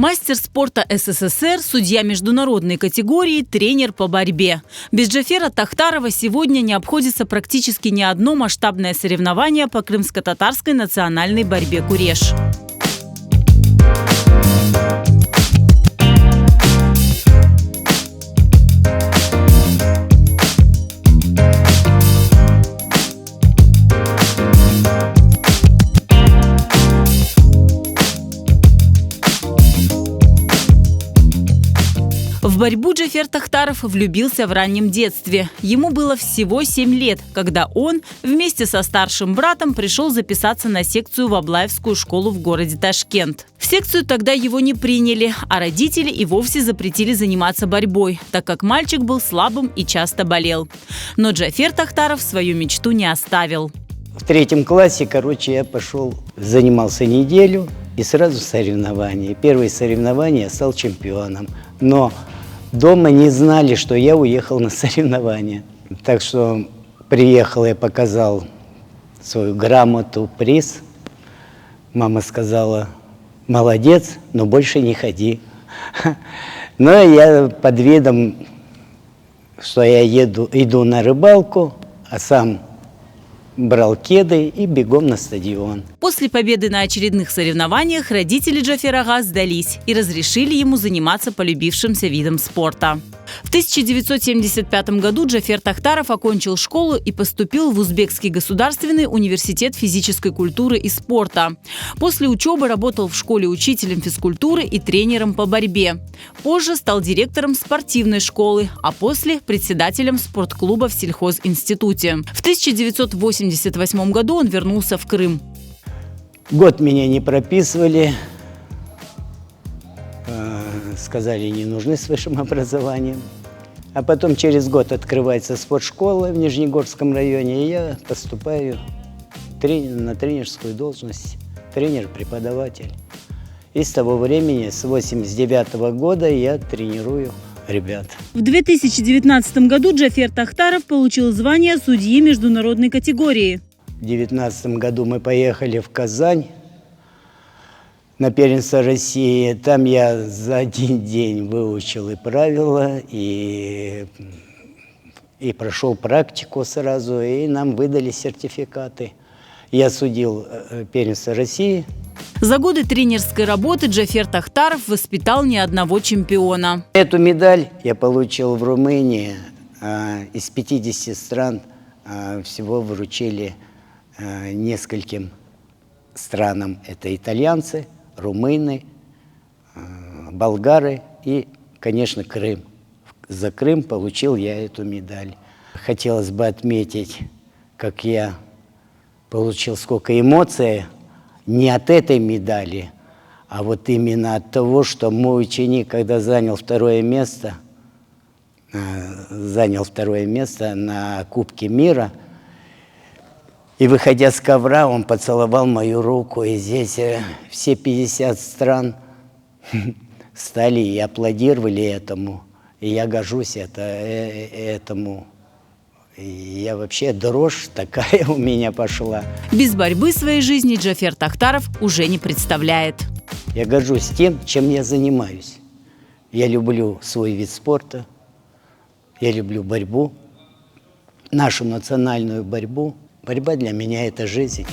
Мастер спорта СССР, судья международной категории, тренер по борьбе. Без Джафера Тахтарова сегодня не обходится практически ни одно масштабное соревнование по крымско-татарской национальной борьбе куреш. В борьбу Джафер Тахтаров влюбился в раннем детстве. Ему было всего 7 лет, когда он вместе со старшим братом пришел записаться на секцию в Аблаевскую школу в городе Ташкент. В секцию тогда его не приняли, а родители и вовсе запретили заниматься борьбой, так как мальчик был слабым и часто болел. Но Джафер Тахтаров свою мечту не оставил. В 3 классе, я пошел, занимался неделю и сразу соревнования. Первые соревнования я стал чемпионом. Но дома не знали, что я уехал на соревнования. Так что приехал, я показал свою грамоту, приз. Мама сказала: молодец, но больше не ходи. Но я под видом, что я иду на рыбалку, а сам брал кеды и бегом на стадион. После победы на очередных соревнованиях родители Джафера сдались и разрешили ему заниматься полюбившимся видом спорта. В 1975 году Джафер Тахтаров окончил школу и поступил в Узбекский государственный университет физической культуры и спорта. После учебы работал в школе учителем физкультуры и тренером по борьбе. Позже стал директором спортивной школы, а после – председателем спортклуба в сельхозинституте. В 1988 году он вернулся в Крым. Год меня не прописывали. Сказали, не нужны с высшим образованием. А потом через год открывается спортшкола в Нижнегорском районе, и я поступаю на тренерскую должность, тренер-преподаватель. И с того времени, с 1989 года, я тренирую ребят. В 2019 году Джафер Тахтаров получил звание судьи международной категории. В 2019 году мы поехали в Казань на первенство России. Там я за 1 день выучил и правила, и прошел практику сразу, и нам выдали сертификаты. Я судил первенство России. За годы тренерской работы Джафер Тахтаров воспитал не одного чемпиона. Эту медаль я получил в Румынии. Из 50 стран всего вручили нескольким странам. Это итальянцы, румыны, болгары и, конечно, Крым. За Крым получил я эту медаль. Хотелось бы отметить, как я получил сколько эмоций не от этой медали, а вот именно от того, что мой ученик, когда занял второе место на Кубке мира, и, выходя с ковра, он поцеловал мою руку, и здесь все 50 стран стали и аплодировали этому. И я горжусь этому. И я вообще, дрожь такая у меня пошла. Без борьбы своей жизни Джафер Тахтаров уже не представляет. Я горжусь тем, чем я занимаюсь. Я люблю свой вид спорта, я люблю борьбу, нашу национальную борьбу. Борьба для меня – это жизнь.